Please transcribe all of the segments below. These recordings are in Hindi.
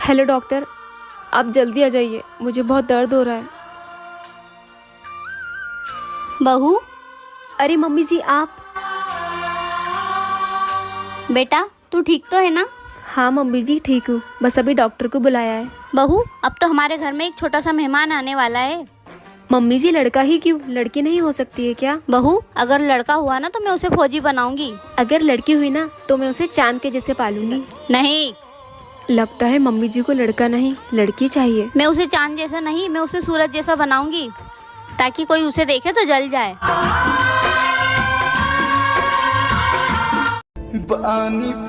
हेलो डॉक्टर, आप जल्दी आ जाइए, मुझे बहुत दर्द हो रहा है। बहू। अरे मम्मी जी आप। बेटा तू ठीक तो है ना? हाँ मम्मी जी ठीक हूँ, बस अभी डॉक्टर को बुलाया है। बहू अब तो हमारे घर में एक छोटा सा मेहमान आने वाला है। मम्मी जी लड़का ही क्यों, लड़की नहीं हो सकती है क्या? बहू अगर लड़का हुआ ना तो मैं उसे फौजी बनाऊंगी। अगर लड़की हुई ना तो मैं उसे चांद के जैसे पालूंगी। नहीं, लगता है मम्मी जी को लड़का नहीं लड़की चाहिए। मैं उसे चांद जैसा नहीं, मैं उसे सूरज जैसा बनाऊंगी ताकि कोई उसे देखे तो जल जाए।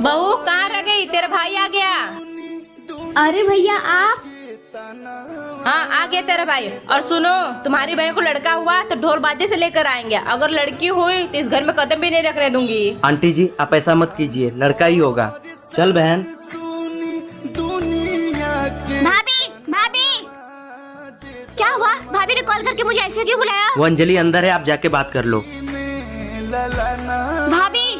बहू कहाँ रह गई? तेरा भाई आ गया। अरे भैया आप। हाँ आ गया तेरा भाई। और सुनो, तुम्हारी बहन को लड़का हुआ तो ढोल बाजे से लेकर आएंगे। अगर लड़की हुई तो इस घर में कदम भी नहीं रखने दूंगी। आंटी जी आप ऐसा मत कीजिए, लड़का ही होगा। चल बहन। भाभी भाभी क्या हुआ? भाभी ने कॉल करके मुझे ऐसे क्यों बुलाया? वो अंजलि अंदर है, आप जाके बात कर लो। भाभी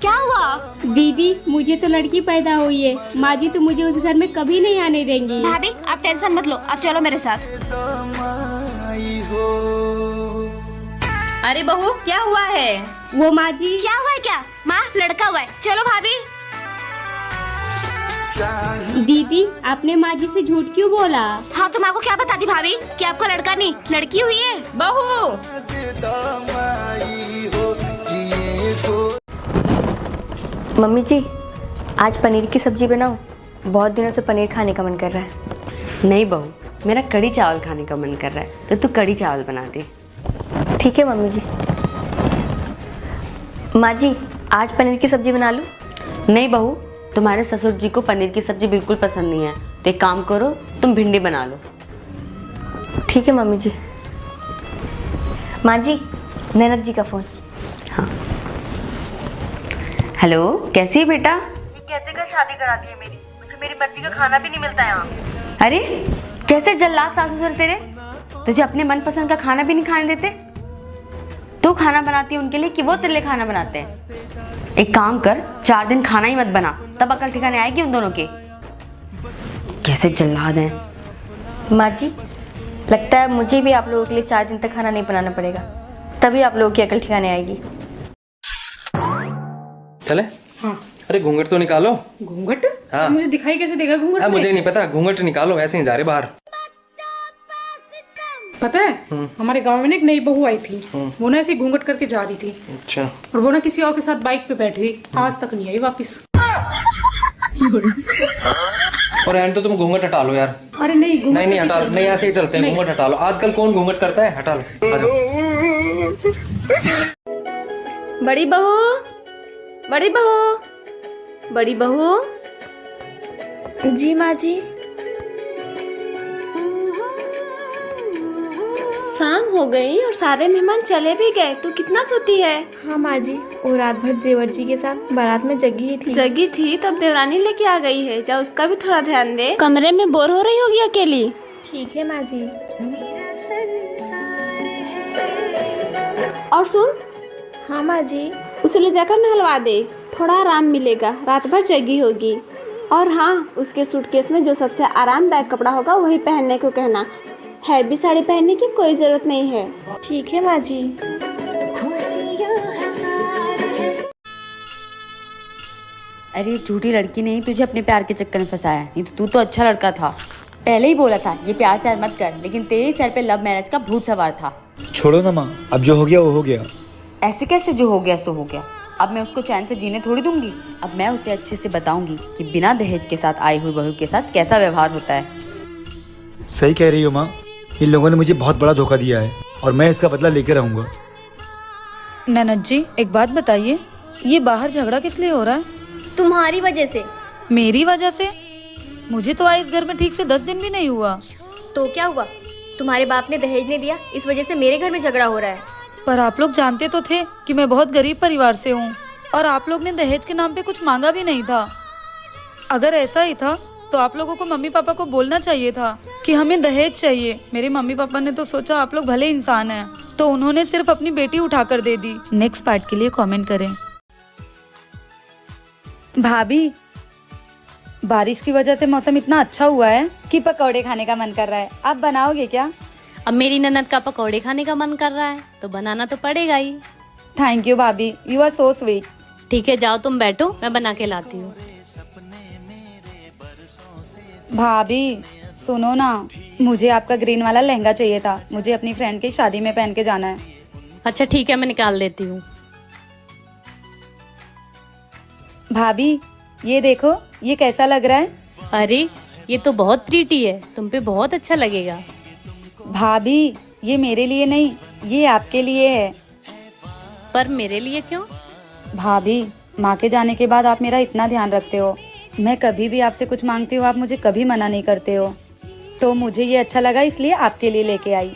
क्या हुआ? दीदी मुझे तो लड़की पैदा हुई है, माँ जी तो मुझे उस घर में कभी नहीं आने देंगी। भाभी आप टेंशन मत लो, आप चलो मेरे साथ। अरे बहू क्या हुआ है? वो माँ जी। क्या हुआ है? क्या माँ लड़का हुआ है? चलो भाभी। दीदी आपने माँ जी से झूठ क्यों बोला? हाँ तो माँ को क्या बताती भाभी कि आपको लड़का नहीं लड़की हुई है? बहू मम्मी जी आज पनीर की सब्जी बनाऊं? बहुत दिनों से पनीर खाने का मन कर रहा है। नहीं बहू, मेरा कढ़ी चावल खाने का मन कर रहा है, तो तू कढ़ी चावल बना दे। ठीक है मम्मी जी। माँ जी आज पनीर की सब्जी बना लूं? नहीं बहू, तुम्हारे ससुर जी को पनीर की सब्जी बिल्कुल पसंद नहीं है, तो एक काम करो तुम भिंडी बना लो। ठीक है मम्मी जी। माँ जी नैनत जी का फ़ोन। हाँ हेलो, कैसी है बेटा? कैसे कर शादी करा दी है मेरी? मुझे मेरी मर्जी का खाना भी नहीं मिलता यहाँ। अरे जैसे जल्लाद सासू सर तेरे, तुझे अपने मनपसंद का खाना भी नहीं खाने देते। तू खाना बनाती है उनके लिए कि वो तेरे लिए खाना बनाते हैं? एक काम कर, 4 दिन खाना ही मत बना, तब अकल ठिकाने आएगी उन दोनों के। कैसे जल्लाद हैं। माँ जी लगता है मुझे भी आप लोगों के लिए 4 दिन तक खाना नहीं बनाना पड़ेगा, तभी आप लोगों की अकल ठिकाने आएगी। चले? हाँ। अरे घूंघट तो निकालो। घूंघट? हाँ। मुझे दिखाई कैसे देगा घूंघट? मुझे नहीं पता, घूंघट निकालो, ऐसे ही जा रहे बाहर। पता है हमारे गांव में ना एक नई बहू आई थी, वो ना ऐसे घूंघट करके जा रही थी। अच्छा। और वो ना किसी और के साथ बाइक पे बैठ गई, आज तक नहीं आई वापस। और एंड तो तुम घूंघट हटा लो यार। अरे नहीं घूंघट नहीं हटा लो, नहीं ऐसे ही चलते हैं, घूंघट हटा लो। आजकल कौन घूंघट करता है? हटा लो, आ जाओ। बड़ी बहू, बड़ी बहू, बड़ी बहू। जी माँ जी। शाम हो गई और सारे मेहमान चले भी गए, तो कितना सोती है? हाँ माँ जी, वो रात भर देवर जी के साथ बारात में जगी ही थी। जगी थी तब देवरानी लेके आ गई है, जा उसका भी थोड़ा ध्यान दे। कमरे में बोर हो रही होगी अकेली। ठीक है माँ जी। और सुन। हाँ माँ जी। उसे ले जाकर नहलवा दे, थोड़ा आराम मिलेगा, रात भर जगी होगी। और हाँ उसके सूटकेस में जो सबसे आरामदायक कपड़ा होगा वही पहनने को कहना, हैवी साड़ी पहनने की कोई जरूरत नहीं है। ठीक है माँ जी। अरे झूठी लड़की नहीं तुझे अपने प्यार के चक्कर में फंसाया, नहीं तो तू तो अच्छा लड़का था। पहले ही बोला था ये प्यार से मत कर, लेकिन तेरे सर पे लव मैरिज का भूत सवार था। छोड़ो ना माँ, अब जो हो गया वो हो गया। ऐसे कैसे जो हो गया सो हो गया? अब मैं उसको चैन से जीने थोड़ी दूंगी। अब मैं उसे अच्छे से बताऊंगी कि बिना दहेज के साथ आई हुई बहू के साथ कैसा व्यवहार होता है। सही कह रही हो माँ, इन लोगों ने मुझे बहुत बड़ा धोखा दिया है और मैं इसका बदला लेकर रहूंगा। ननद जी एक बात बताइए, ये बाहर झगड़ा किस लिए हो रहा है? तुम्हारी वजह से। मेरी वजह से? मुझे तो आए इस घर में ठीक से 10 दिन भी नहीं हुआ। तो क्या हुआ? तुम्हारे बाप ने दहेज नहीं दिया, इस वजह से मेरे घर में झगड़ा हो रहा है। पर आप लोग जानते तो थे कि मैं बहुत गरीब परिवार से हूँ, और आप लोग ने दहेज के नाम पे कुछ मांगा भी नहीं था। अगर ऐसा ही था तो आप लोगों को मम्मी पापा को बोलना चाहिए था कि हमें दहेज चाहिए। मेरे मम्मी पापा ने तो सोचा आप लोग भले इंसान हैं, तो उन्होंने सिर्फ अपनी बेटी उठाकर दे दी। नेक्स्ट पार्ट के लिए कमेंट करें। भाभी बारिश की वजह से मौसम इतना अच्छा हुआ है कि पकौड़े खाने का मन कर रहा है। आप बनाओगे क्या? अब मेरी ननद का पकौड़े खाने का मन कर रहा है तो बनाना तो पड़ेगा ही। थैंक यू भाभी, यू आर सो स्वीट। ठीक है, जाओ तुम बैठो, मैं बना के लाती हूँ। भाभी सुनो ना, मुझे आपका ग्रीन वाला लहंगा चाहिए था, मुझे अपनी फ्रेंड की शादी में पहन के जाना है। अच्छा ठीक है, मैं निकाल देती हूँ। भाभी ये देखो, ये कैसा लग रहा है? अरे ये तो बहुत प्रीटी है, तुम पे बहुत अच्छा लगेगा। भाभी ये मेरे लिए नहीं, ये आपके लिए है। पर मेरे लिए क्यों? भाभी माँ के जाने के बाद आप मेरा इतना ध्यान रखते हो, मैं कभी भी आपसे कुछ मांगती हूँ आप मुझे कभी मना नहीं करते हो, तो मुझे ये अच्छा लगा इसलिए आपके लिए लेके आई।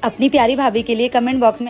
अपनी प्यारी भाभी के लिए कमेंट बॉक्स में